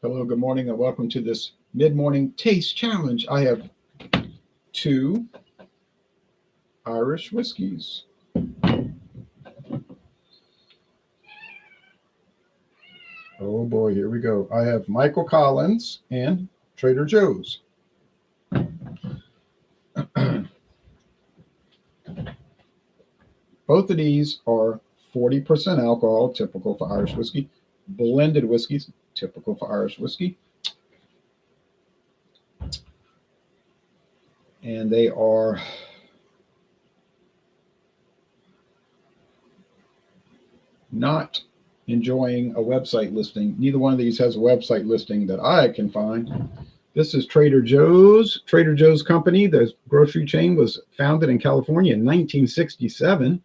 Hello, good morning, and welcome to this mid-morning taste challenge. I have two Irish whiskeys. Oh boy, here we go. I have Michael Collins and Trader Joe's. Both of these are 40% alcohol, typical for Irish whiskey. Blended whiskeys, typical for Irish whiskey. And they are not enjoying a website listing. Neither one of these has a website listing that I can find. This is Trader Joe's. Trader Joe's Company, the grocery chain, was founded in California in 1967,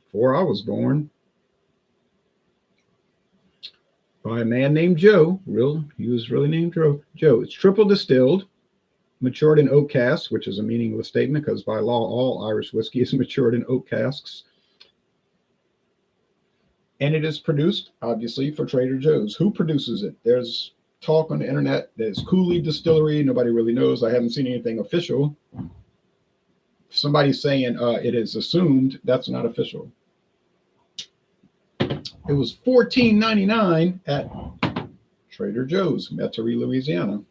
before I was born, by a man named Joe. He was really named Joe. It's triple distilled, matured in oak casks, which is a meaningless statement because by law, all Irish whiskey is matured in oak casks. And it is produced, obviously, for Trader Joe's. Who produces it? There's talk on the internet. There's Cooley Distillery. Nobody really knows. I haven't seen anything official. Somebody's saying it is assumed. That's not official. It was $14.99 at Trader Joe's, Metairie, Louisiana.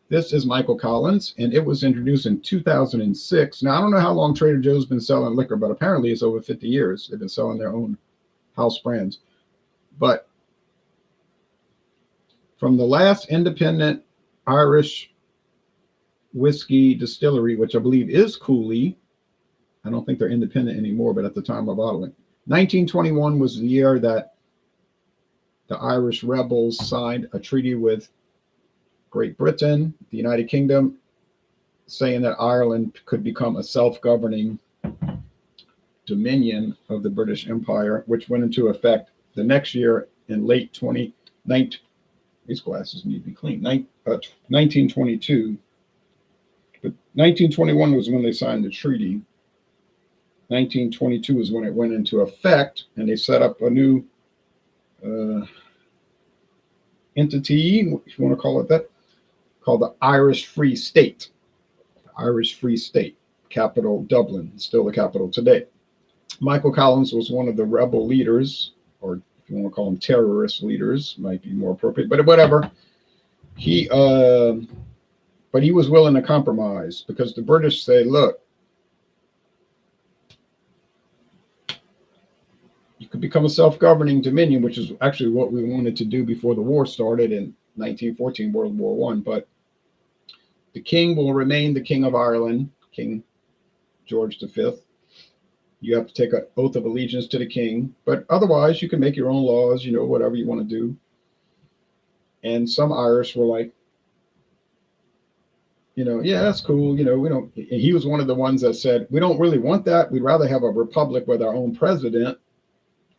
This is Michael Collins, and it was introduced in 2006. Now, I don't know how long Trader Joe's been selling liquor, but apparently it's over 50 years. They've been selling their own house brands. But from the last independent Irish whiskey distillery, which I believe is Cooley, I don't think they're independent anymore, but at the time of bottling, 1921 was the year that the Irish rebels signed a treaty with Great Britain, the United Kingdom, saying that Ireland could become a self-governing dominion of the British Empire, which went into effect the next year in late 2019. These glasses need to be clean. 1922. But 1921 was when they signed the treaty. 1922 is when it went into effect, and they set up a new entity, if you want to call it that, called the Irish Free State. Irish Free State, capital Dublin, still the capital today. Michael Collins was one of the rebel leaders, or if you want to call them terrorist leaders, might be more appropriate, but whatever. But he was willing to compromise because the British say, look, you could become a self-governing dominion, which is actually what we wanted to do before the war started in 1914, World War I. But the king will remain the king of Ireland, King George V. You have to take an oath of allegiance to the king, but otherwise you can make your own laws, whatever you want to do. And some Irish were like, yeah, that's cool. We don't. He was one of the ones that said, we don't really want that. We'd rather have a republic with our own president,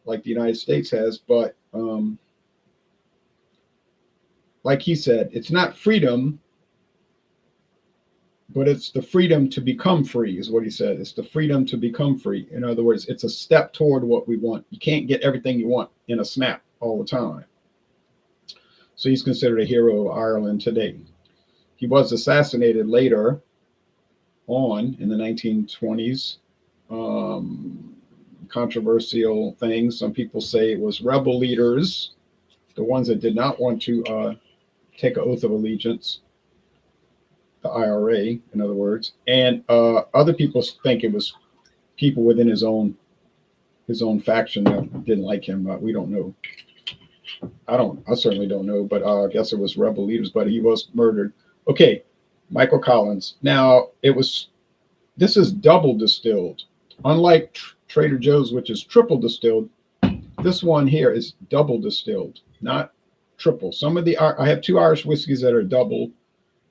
like the United States has. But like he said, it's not freedom, but it's the freedom to become free, is what he said. It's the freedom to become free. In other words, it's a step toward what we want. You can't get everything you want in a snap all the time. So he's considered a hero of Ireland today. He was assassinated later on in the 1920s. Controversial things. Some people say it was rebel leaders, the ones that did not want to take an oath of allegiance, the IRA, in other words, and other people think it was people within his own faction that didn't like him. We don't know. I certainly don't know, but I guess it was rebel leaders. But he was murdered. Okay, Michael Collins. Now this is double distilled, unlike Trader Joe's, which is triple distilled. This one here is double distilled, not triple. I have two Irish whiskeys that are double,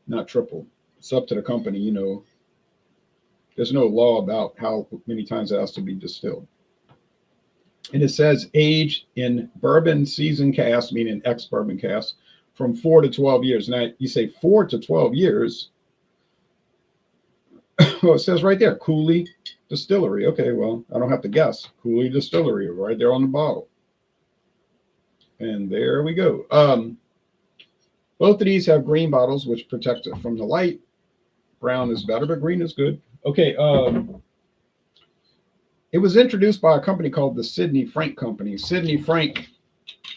not triple. It's up to the company, There's no law about how many times it has to be distilled. And it says aged in bourbon season cask, meaning ex-bourbon cask, from 4 to 12 years. Now, you say 4 to 12 years. Well, it says right there, Cooley Distillery. Okay, well, I don't have to guess. Cooley Distillery, right there on the bottle. And there we go. Both of these have green bottles, which protect it from the light. Brown is better, but green is good. Okay. It was introduced by a company called the Sidney Frank Company. Sidney Frank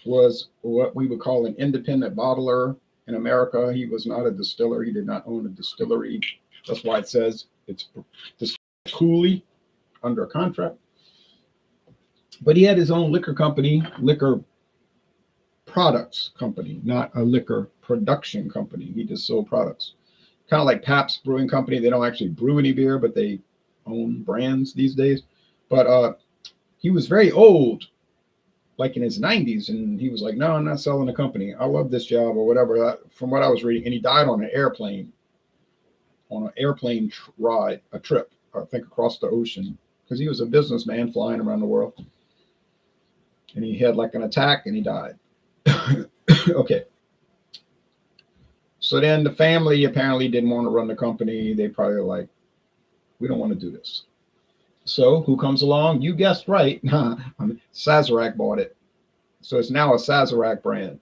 was what we would call an independent bottler in America. He was not a distiller. He did not own a distillery. That's why it says it's Cooley under a contract. But he had his own liquor company, liquor products company, not a liquor production company. He just sold products. Kind of like Pabst Brewing Company. They don't actually brew any beer, but they own brands these days. But he was very old, like in his 90s, and he was like, no, I'm not selling the company. I love this job or whatever, from what I was reading. And he died on an airplane ride, a trip, I think across the ocean, because he was a businessman flying around the world. And he had like an attack and he died. Okay. So then the family apparently didn't want to run the company. They probably were like, we don't want to do this. So who comes along? You guessed right. Sazerac bought it. So it's now a Sazerac brand.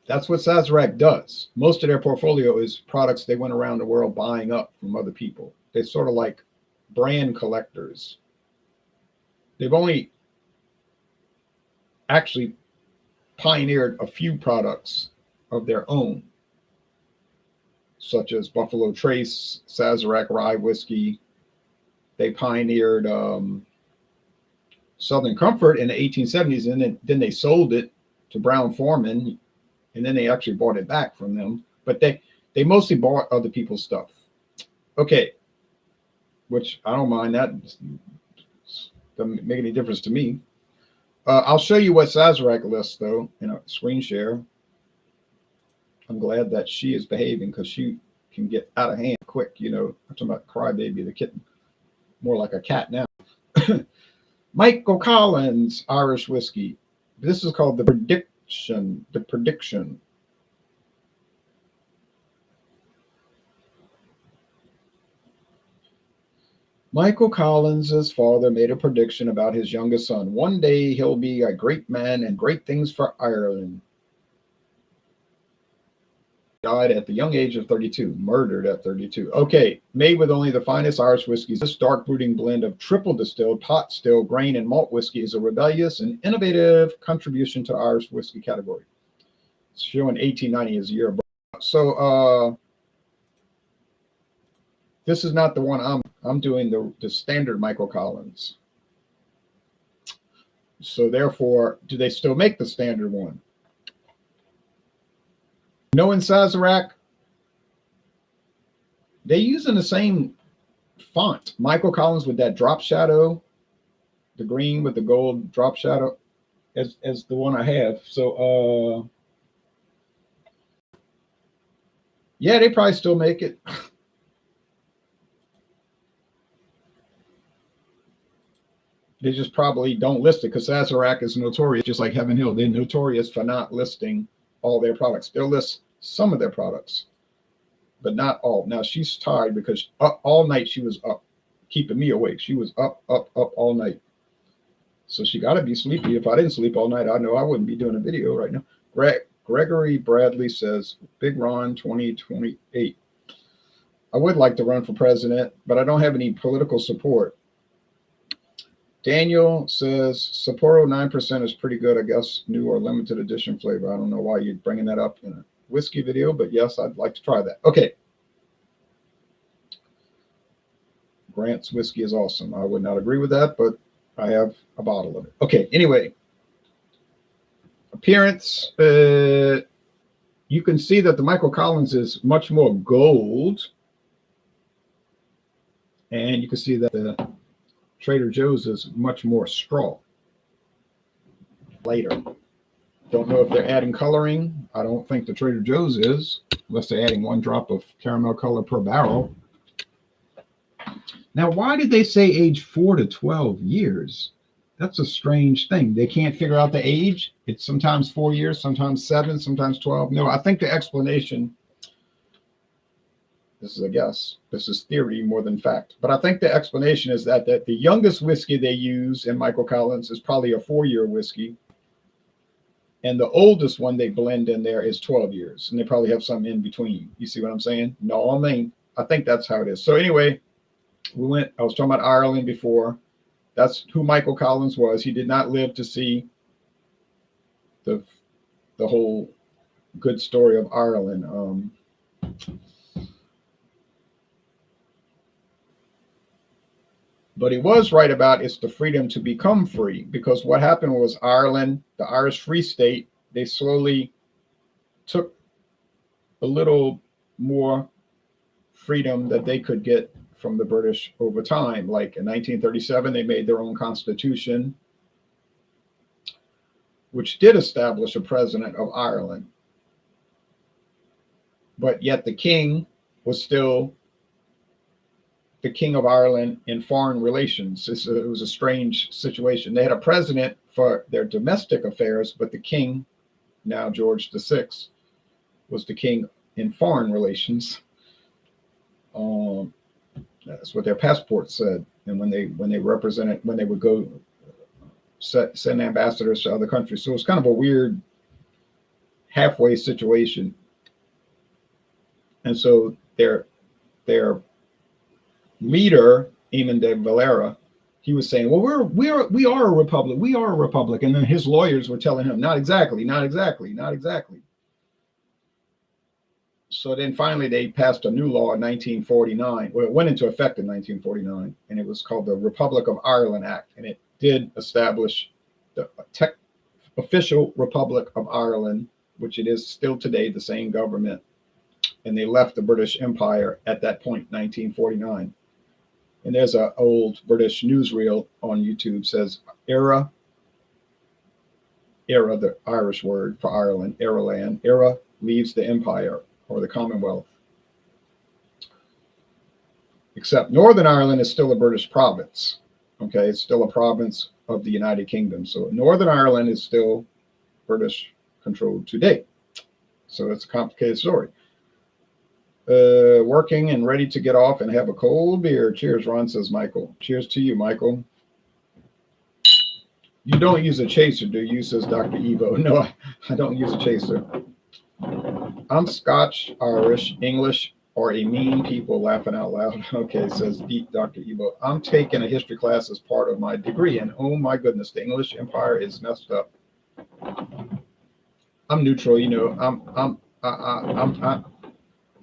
That's what Sazerac does. Most of their portfolio is products they went around the world buying up from other people. They're sort of like brand collectors. They've only actually pioneered a few products of their own, such as Buffalo Trace, Sazerac Rye Whiskey. They pioneered Southern Comfort in the 1870s, and then they sold it to Brown-Forman, and then they actually bought it back from them. But they mostly bought other people's stuff. Okay, which I don't mind. That doesn't make any difference to me. I'll show you what Sazerac lists, though, in a screen share. I'm glad that she is behaving because she can get out of hand quick. You know, I'm talking about Crybaby, the kitten. More like a cat now. Michael Collins Irish whiskey. This is called the Prediction. The Prediction. Michael Collins' father made a prediction about his youngest son. One day he'll be a great man and great things for Ireland. Died at the young age of 32, murdered at 32. Okay, made with only the finest Irish whiskeys. This dark brooding blend of triple distilled, pot still, grain, and malt whiskey is a rebellious and innovative contribution to the Irish whiskey category. It's showing 1890 as a year. So this is not the one I'm doing the standard Michael Collins. So therefore, do they still make the standard one? No, in Sazerac, they're using the same font. Michael Collins with that drop shadow, the green with the gold drop shadow, as the one I have. So yeah, they probably still make it. They just probably don't list it because Sazerac is notorious, just like Heaven Hill. They're notorious for not listing all their products. They'll list some of their products, but not all. Now she's tired because all night she was up, keeping me awake. She was up all night. So she got to be sleepy. If I didn't sleep all night, I know I wouldn't be doing a video right now. Gregory Bradley says, Big Ron 2028. I would like to run for president, but I don't have any political support. Daniel says Sapporo 9% is pretty good, I guess, new or limited edition flavor. I don't know why you're bringing that up in a whiskey video, but yes, I'd like to try that. Okay. Grant's whiskey is awesome. I would not agree with that, but I have a bottle of it. Okay, anyway. Appearance. You can see that the Michael Collins is much more gold. And you can see that the Trader Joe's is much more straw. Later. Don't know if they're adding coloring. I don't think the Trader Joe's is, unless they're adding 1 drop of caramel color per barrel. Now, why did they say age 4 to 12 years? That's a strange thing. They can't figure out the age. It's sometimes 4 years, sometimes 7, sometimes 12. No, I think the explanation, this is a guess, this is theory more than fact, but I think the explanation is that the youngest whiskey they use in Michael Collins is probably a 4-year whiskey. And the oldest one they blend in there is 12 years, and they probably have some in between. You see what I'm saying? No, I think that's how it is. So anyway, I was talking about Ireland before. That's who Michael Collins was. He did not live to see the whole good story of Ireland. But he was right about it's the freedom to become free, because what happened was Ireland, the Irish Free State, they slowly took a little more freedom that they could get from the British over time. Like in 1937, they made their own constitution, which did establish a president of Ireland. But yet the king was still the king of Ireland in foreign relations. It was a strange situation. They had a president for their domestic affairs, but the king, now George VI, was the king in foreign relations. That's what their passport said. And when they would go send ambassadors to other countries. So it was kind of a weird halfway situation. And so their leader, Eamon de Valera, he was saying, well, we are a republic. We are a republic. And then his lawyers were telling him, not exactly, not exactly, not exactly. So then finally they passed a new law in 1949. Well, it went into effect in 1949, and it was called the Republic of Ireland Act. And it did establish the official Republic of Ireland, which it is still today, the same government. And they left the British Empire at that point, 1949. And there's an old British newsreel on YouTube says, era, the Irish word for Ireland, Ireland, era leaves the empire or the Commonwealth. Except Northern Ireland is still a British province. Okay, it's still a province of the United Kingdom. So Northern Ireland is still British controlled today. So it's a complicated story. Working and ready to get off and have a cold beer. Cheers, Ron, says Michael. Cheers to you, Michael. You don't use a chaser, do you, says Dr. Evo. No, I don't use a chaser. I'm Scotch, Irish, English, or a mean people laughing out loud. Okay, says Dr. Evo. I'm taking a history class as part of my degree, and oh my goodness, the English Empire is messed up. I'm neutral, you know.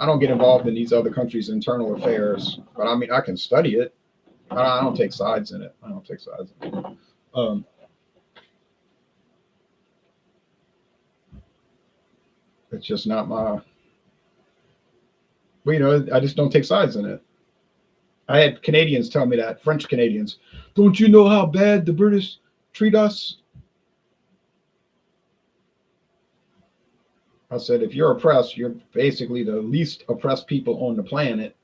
I don't get involved in these other countries' internal affairs, but I mean, I can study it. I don't take sides in it. It's just not my, well, you know, I just don't take sides in it. I had Canadians tell me that, French Canadians, don't you know how bad the British treat us? I said, if you're oppressed, you're basically the least oppressed people on the planet.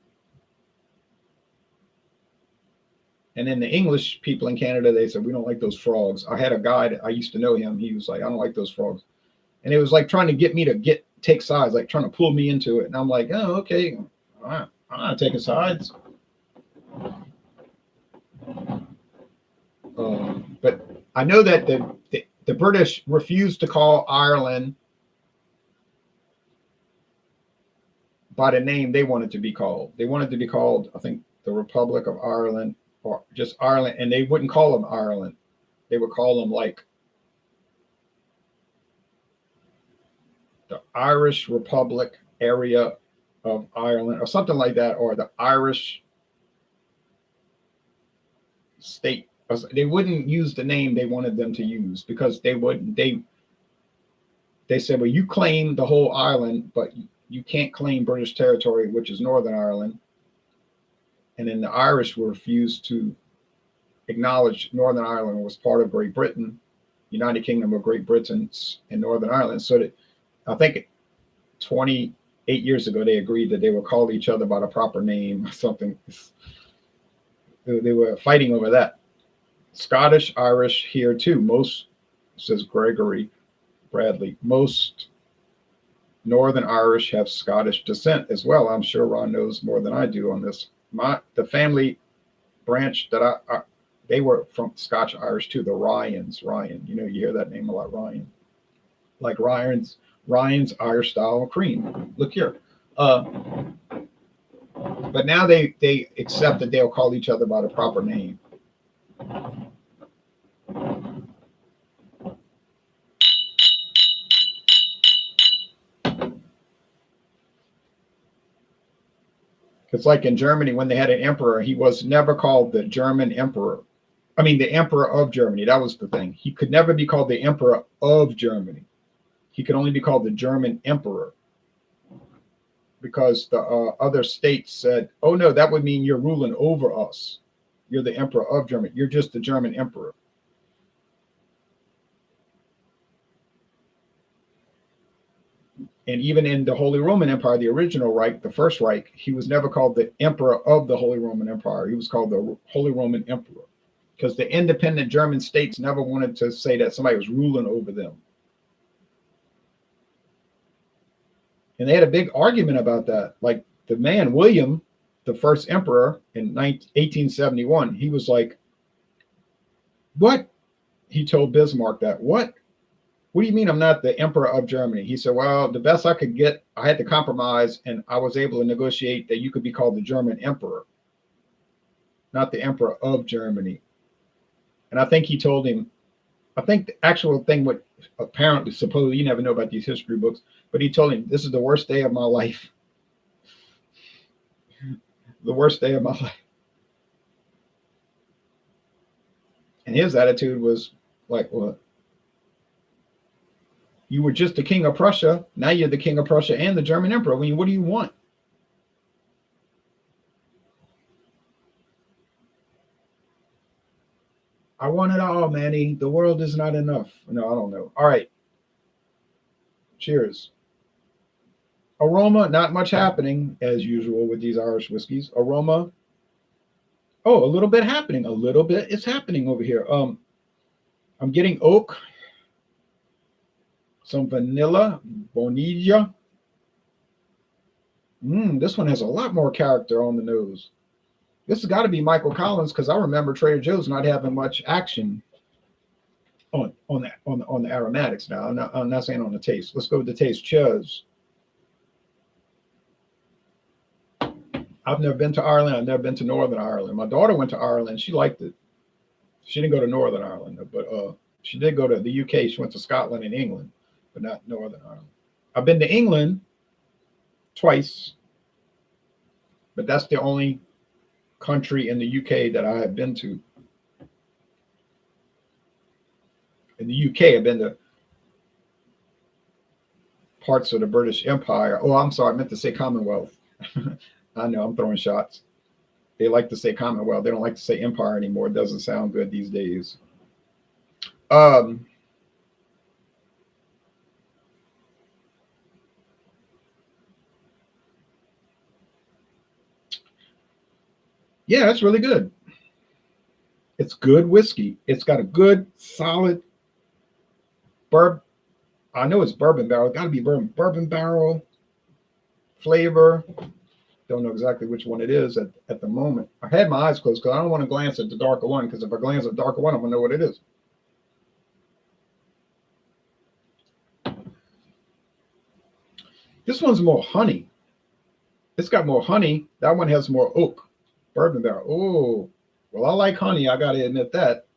And then the English people in Canada, they said, we don't like those frogs. I had a guy that I used to know him. He was like, I don't like those frogs. And it was like trying to get me to take sides, like trying to pull me into it. And I'm like, oh, okay. I'm not taking sides. But I know that the British refused to call Ireland by the name they wanted to be called. They wanted to be called, I think, the Republic of Ireland or just Ireland. And they wouldn't call them Ireland. They would call them like the Irish Republic area of Ireland or something like that, or the Irish state. They wouldn't use the name they wanted them to use because they said, well, you claim the whole island, but you can't claim British territory, which is Northern Ireland. And then the Irish were refused to acknowledge Northern Ireland was part of Great Britain, United Kingdom of Great Britain and Northern Ireland. So that I think 28 years ago, they agreed that they would call each other by the proper name or something. They were fighting over that. Scottish, Irish here too. Most, says Gregory Bradley, most Northern Irish have Scottish descent as well. I'm sure Ron knows more than I do on this. The family branch that they were from Scotch Irish too, the Ryans. Ryan, you know, you hear that name a lot, Ryan. like Ryan's Irish style cream. Look here. Uh, but now they accept that they'll call each other by the proper name. It's like in Germany when they had an emperor, he was never called the German emperor. I mean, the emperor of Germany. That was the thing. He could never be called the emperor of Germany. He could only be called the German emperor, because the other states said, oh, no, that would mean you're ruling over us. You're the emperor of Germany. You're just the German emperor. And even in the Holy Roman Empire, the original Reich, the First Reich, he was never called the emperor of the Holy Roman Empire. He was called the Holy Roman Emperor, because the independent German states never wanted to say that somebody was ruling over them. And they had a big argument about that. Like the man, William, the first emperor in 1871, he was like, what? He told Bismarck that, what? What do you mean I'm not the emperor of Germany? He said, well, the best I could get, I had to compromise, and I was able to negotiate that you could be called the German emperor, not the emperor of Germany. And I think he told him, I think the actual thing, what apparently, supposedly, you never know about these history books, but he told him, this is the worst day of my life. The worst day of my life. And his attitude was like, well, you were just the king of Prussia. Now you're the king of Prussia and the German emperor. I mean, what do you want? I want it all, Manny. The world is not enough. No, I don't know. All right. Cheers. Aroma, not much happening as usual with these Irish whiskeys. Aroma. Oh, a little bit happening. A little bit is happening over here. I'm getting oak, some vanilla, bonilla. This one has a lot more character on the nose. This has got to be Michael Collins, because I remember Trader Joe's not having much action on the aromatics. Now I'm not saying on the taste. Let's go with the taste. Cheers. I've never been to Ireland. I've never been to Northern Ireland. My daughter went to Ireland. She liked it. She didn't go to Northern Ireland, but she did go to the UK. She went to Scotland and England, but not Northern Ireland. I've been to England twice, but that's the only country in the UK that I have been to. In the UK, I've been to parts of the British Empire. Oh, I'm sorry, I meant to say Commonwealth. I know, I'm throwing shots. They like to say Commonwealth. They don't like to say Empire anymore. It doesn't sound good these days. Yeah, it's really good. It's good whiskey. It's got a good, solid bourbon. I know it's bourbon barrel. It's got to be bourbon barrel flavor. Don't know exactly which one it is at the moment. I had my eyes closed because I don't want to glance at the darker one, because if I glance at the darker one, I'm going to know what it is. This one's more honey. It's got more honey. That one has more oak. Bourbon barrel. Oh, well, I like honey. I got to admit that.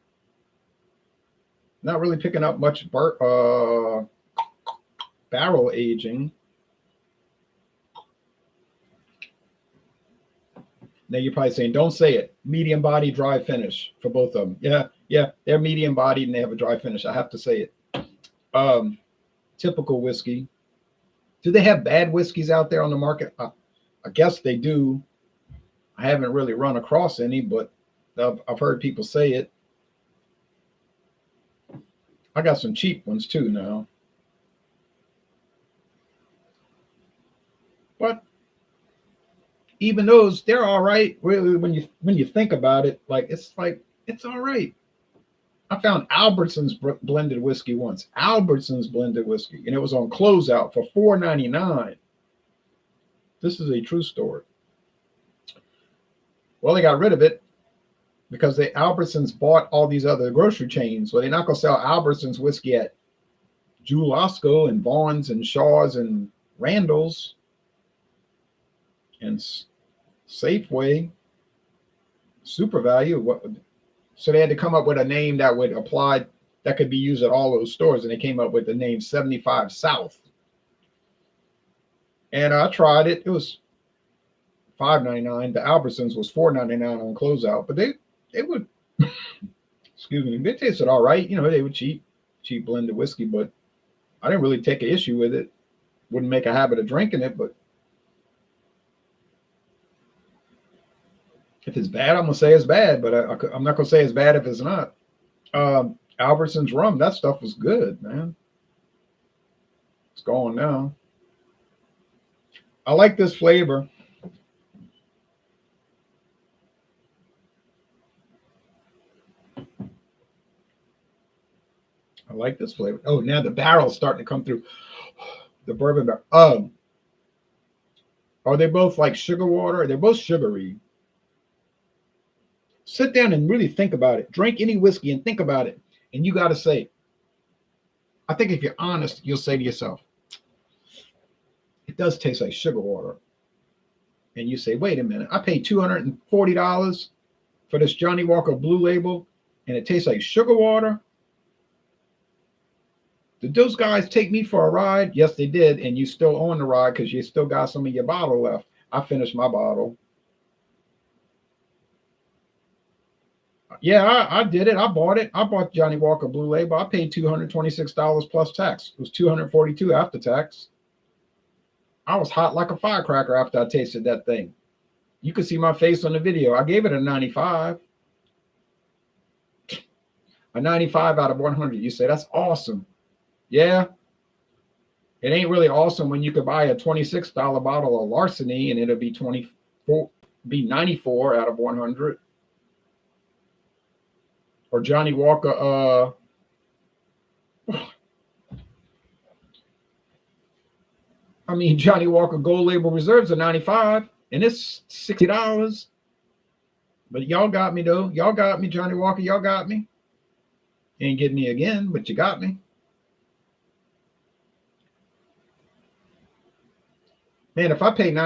Not really picking up much barrel aging. Now you're probably saying, don't say it. Medium body, dry finish for both of them. Yeah, they're medium bodied and they have a dry finish. I have to say it. Typical whiskey. Do they have bad whiskeys out there on the market? I guess they do. I haven't really run across any, but I've heard people say it. I got some cheap ones too now. But even those, they're all right. Really, when you think about it, it's all right. I found Albertson's blended whiskey once. Albertson's blended whiskey, and it was on closeout for $4.99. This is a true story. Well, they got rid of it because the Albertsons bought all these other grocery chains. Well, they're not going to sell Albertsons whiskey at Jewel Osco and Vaughn's and Shaw's and Randall's and Safeway, Super Value. What? So they had to come up with a name that would apply, that could be used at all those stores, and they came up with the name 75 South. And I tried it. It was $5.99. The Albertsons was $4.99 on closeout, but they would, excuse me, they tasted all right. You know, they were cheap blended whiskey, but I didn't really take an issue with it. Wouldn't make a habit of drinking it, but if it's bad, I'm gonna say it's bad. But I'm not gonna say it's bad if it's not. Albertsons rum, that stuff was good, man. It's gone now. I like this flavor. I like this flavor. Oh, now the barrel's starting to come through. The bourbon barrel. Are they both like sugar water? They're both sugary. Sit down and really think about it. Drink any whiskey and think about it. And you got to say, I think if you're honest, you'll say to yourself, it does taste like sugar water. And you say, wait a minute, I paid $240 for this Johnny Walker Blue Label, and it tastes like sugar water. Did those guys take me for a ride? Yes, they did. And you still on the ride because you still got some of your bottle left. I finished my bottle. Yeah, I did it. I bought it. I bought Johnny Walker Blue Label. I paid $226 plus tax. It was $242 after tax. I was hot like a firecracker after I tasted that thing. You could see my face on the video. I gave it a 95. A 95 out of 100. You say, that's awesome. Yeah. It ain't really awesome when you could buy a $26 bottle of Larceny and it'll be 94 out of 100. Or Johnny Walker, Johnny Walker Gold Label Reserves are 95 and it's $60. But y'all got me though. Y'all got me, Johnny Walker. Y'all got me. Ain't getting me again, but you got me. Man, if I pay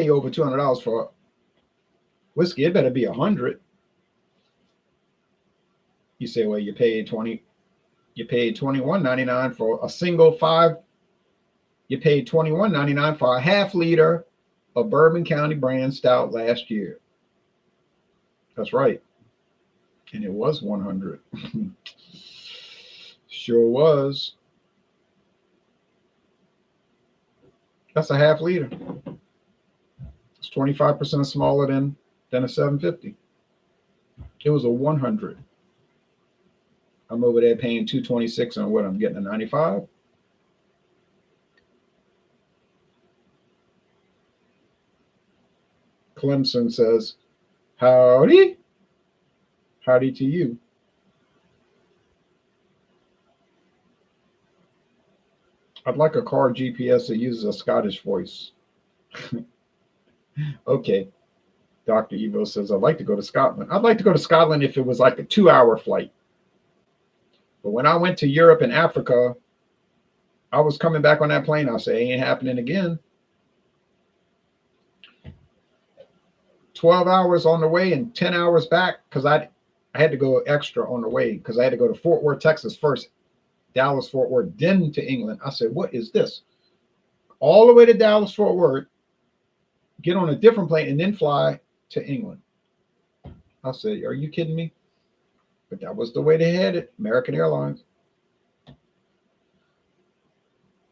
over $200 for whiskey, it better be $100. You say, well, you paid $21.99 for a single 5. You paid $21.99 for a half liter of Bourbon County brand stout last year. That's right. And it was $100. Sure was. That's a half liter. It's 25% smaller than a 750. It was a 100. I'm over there paying $226 on what I'm getting, a 95. Clemson says, howdy. Howdy to you. I'd like a car GPS that uses a Scottish voice. Okay. Dr. Evo says, I'd like to go to Scotland. I'd like to go to Scotland if it was like a 2-hour flight. But when I went to Europe and Africa, I was coming back on that plane. I'll say, ain't happening again. 12 hours on the way and 10 hours back because I had to go extra on the way because I had to go to Fort Worth, Texas first, Dallas, Fort Worth, then to England. I said, what is this? All the way to Dallas, Fort Worth, get on a different plane, and then fly to England. I said, are you kidding me? But that was the way they had it, American Airlines.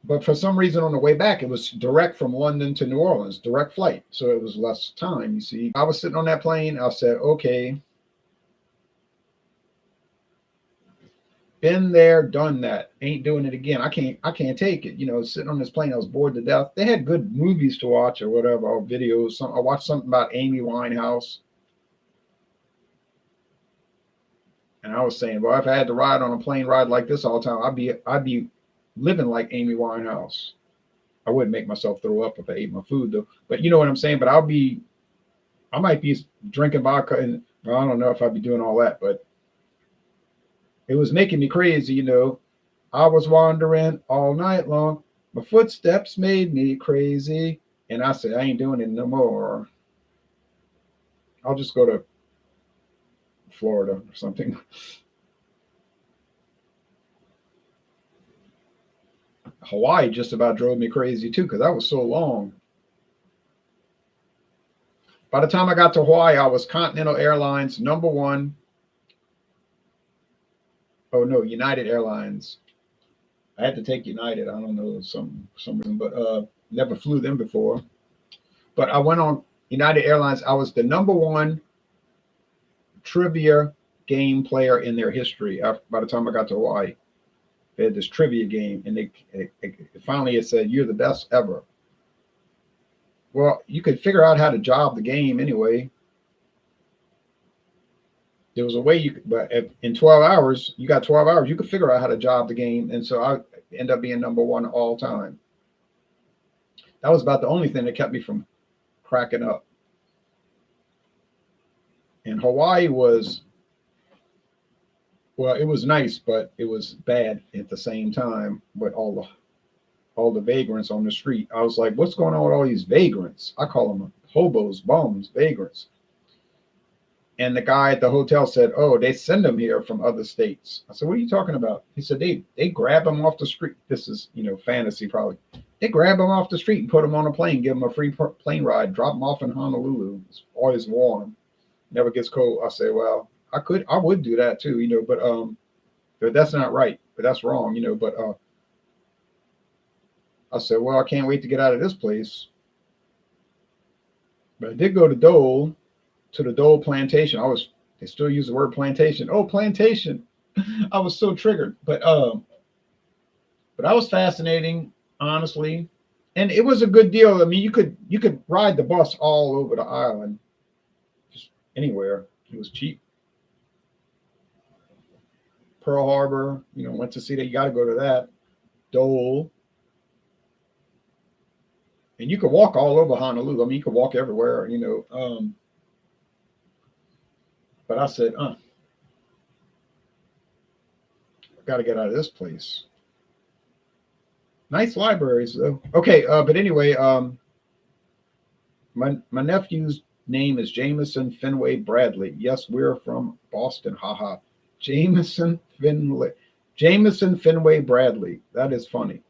But for some reason on the way back, it was direct from London to New Orleans, direct flight. So it was less time, you see. I was sitting on that plane. I said, okay. Been there, done that. Ain't doing it again. I can't take it. You know, sitting on this plane, I was bored to death. They had good movies to watch or whatever, or videos. I watched something about Amy Winehouse. And I was saying, well, if I had to ride on a plane ride like this all the time, I'd be living like Amy Winehouse. I wouldn't make myself throw up if I ate my food though. But you know what I'm saying? But I might be drinking vodka, and well, I don't know if I'd be doing all that, but it was making me crazy, you know. I was wandering all night long. My footsteps made me crazy. And I said, I ain't doing it no more. I'll just go to Florida or something. Hawaii just about drove me crazy too because that was so long. By the time I got to Hawaii, I was Continental Airlines number one. Oh no, United Airlines. I had to take United. I don't know some reason, but never flew them before. But I went on United Airlines. I was the number one trivia game player in their history. By the time I got to Hawaii, they had this trivia game, and finally it said you're the best ever. Well, you could figure out how to job the game anyway. There was a way you could, but in 12 hours, you got 12 hours, you could figure out how to job the game. And so I end up being number one all time. That was about the only thing that kept me from cracking up. And Hawaii was, well, it was nice, but it was bad at the same time with all the vagrants on the street. I was like, what's going on with all these vagrants? I call them hobos, bums, vagrants. And the guy at the hotel said, oh, they send them here from other states. I said, what are you talking about? He said, they grab them off the street. This is, fantasy probably. They grab them off the street and put them on a plane, give them a free plane ride, drop them off in Honolulu. It's always warm, never gets cold. I say, well, I would do that too, but that's not right. But that's wrong, but I said, well, I can't wait to get out of this place. But I did go to the Dole plantation. They still use the word plantation. Oh, plantation. I was so triggered. But that was fascinating, honestly. And it was a good deal. I mean, you could ride the bus all over the island, just anywhere. It was cheap. Pearl Harbor, went to see that. You got to go to that. Dole. And you could walk all over Honolulu. I mean, you could walk everywhere, but I said, I got to get out of this place. Nice libraries, though. Okay, but anyway, my nephew's name is Jameson Fenway Bradley. Yes, we're from Boston. Haha. Jameson Fenway Bradley. That is funny.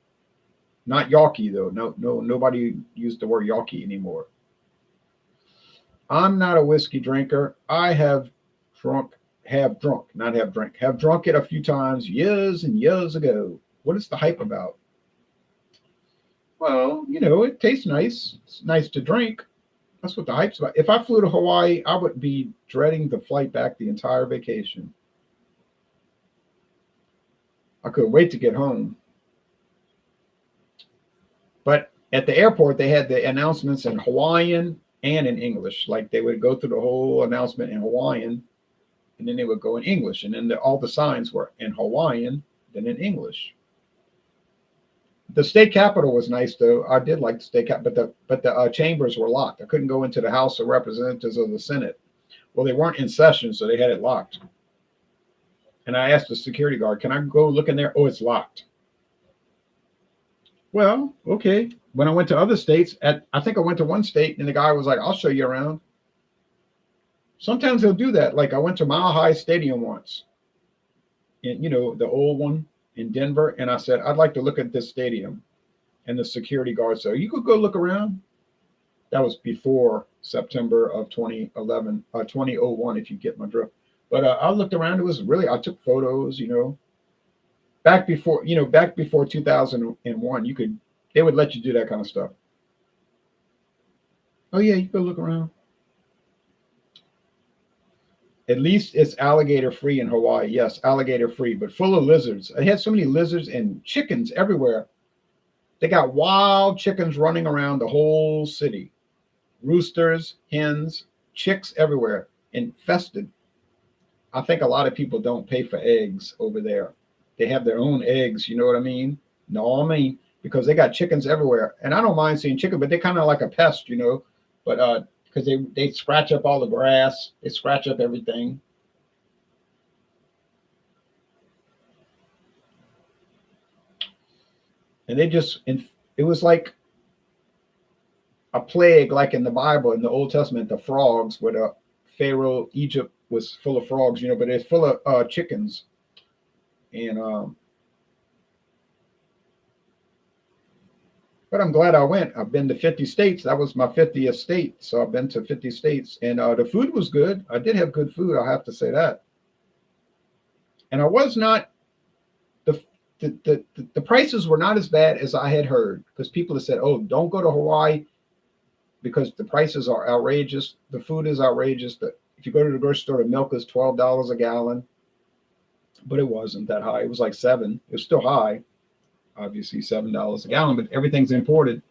Not Yawkey, though. No, nobody used the word Yawkey anymore. I'm not a whiskey drinker. I have drunk it a few times years and years ago. What is the hype about? Well, it tastes nice. It's nice to drink. That's what the hype's about. If I flew to Hawaii, I would be dreading the flight back the entire vacation. I couldn't wait to get home. But at the airport, they had the announcements in Hawaiian and in English. Like they would go through the whole announcement in Hawaiian, and then they would go in English. And then all the signs were in Hawaiian, then in English. The state capitol was nice, though. I did like the state capitol, but the chambers were locked. I couldn't go into the House of Representatives or the Senate. Well, they weren't in session, so they had it locked. And I asked the security guard, can I go look in there? Oh, it's locked. Well, okay. When I went to other states, I think I went to one state, and the guy was like, I'll show you around. Sometimes they'll do that. Like I went to Mile High Stadium once, and the old one in Denver, and I said, I'd like to look at this stadium. And the security guard said, you could go look around. That was before September of 2001, if you get my drift. But I looked around. It was really, I took photos, back before 2001, they would let you do that kind of stuff. Oh yeah, you go look around. At least it's alligator free in Hawaii. Yes, alligator free, but full of lizards. I had so many lizards and chickens everywhere. They got wild chickens running around the whole city. Roosters, hens, chicks everywhere, infested. I think a lot of people don't pay for eggs over there. They have their own eggs, you know what I mean? No, I mean, because they got chickens everywhere. And I don't mind seeing chicken, but they're kind of like a pest, But because they scratch up all the grass, they scratch up everything. And it was like a plague, like in the Bible, in the Old Testament, the frogs, where the Pharaoh, Egypt was full of frogs, but it's full of chickens. And but I'm glad I went. I've been to 50 states. That was my 50th state. So I've been to 50 states, and the food was good. I did have good food. I have to say that. And I was not, the prices were not as bad as I had heard, because people have said, oh, don't go to Hawaii because the prices are outrageous. The food is outrageous. If you go to the grocery store, the milk is $12 a gallon, but it wasn't that high. It was like $7. It was still high. Obviously $7 a gallon, but everything's imported.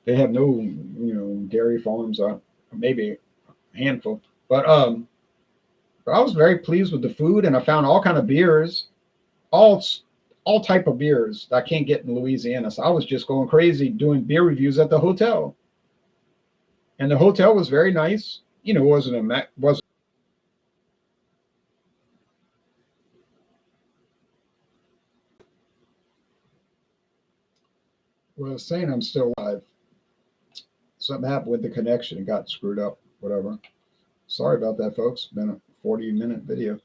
They have no, dairy farms, maybe a handful. But I was very pleased with the food, and I found all kind of beers, all type of beers that I can't get in Louisiana. So I was just going crazy doing beer reviews at the hotel, and the hotel was very nice. Wasn't. Well, I was saying I'm still live. Something happened with the connection. It got screwed up, whatever. Sorry about that, folks. Been a 40-minute video.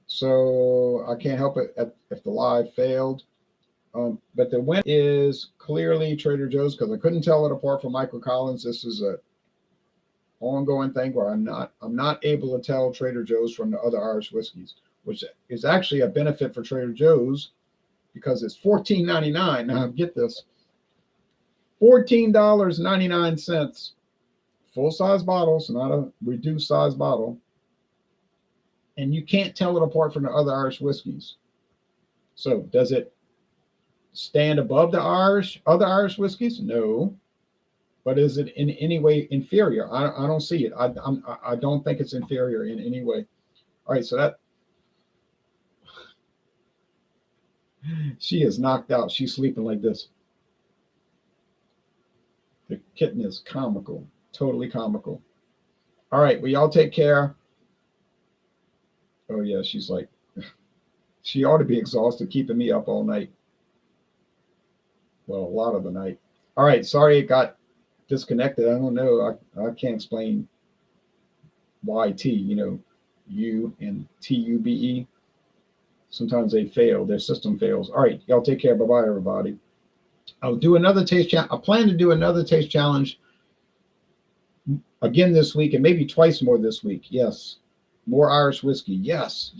So I can't help it if the live failed. But the win is clearly Trader Joe's, because I couldn't tell it apart from Michael Collins. This is a ongoing thing where I'm not able to tell Trader Joe's from the other Irish whiskeys, which is actually a benefit for Trader Joe's, because it's $14.99. Now get this, $14.99, full size bottles, not a reduced size bottle, and you can't tell it apart from the other Irish whiskeys. So does it stand above the other Irish whiskeys? No. But is it in any way inferior? I don't see it. I don't think it's inferior in any way. All right, so that she is knocked out. She's sleeping like this. The kitten is comical, totally comical. All right, well, y'all take care. Oh yeah, she's like, she ought to be exhausted keeping me up all night. Well, a lot of the night. All right, sorry it got disconnected. I don't know. I can't explain why U and TUBE. Sometimes they fail. Their system fails. All right, y'all take care. Bye-bye, everybody. I'll do another taste challenge. I plan to do another taste challenge again this week, and maybe twice more this week. Yes. More Irish whiskey. Yes.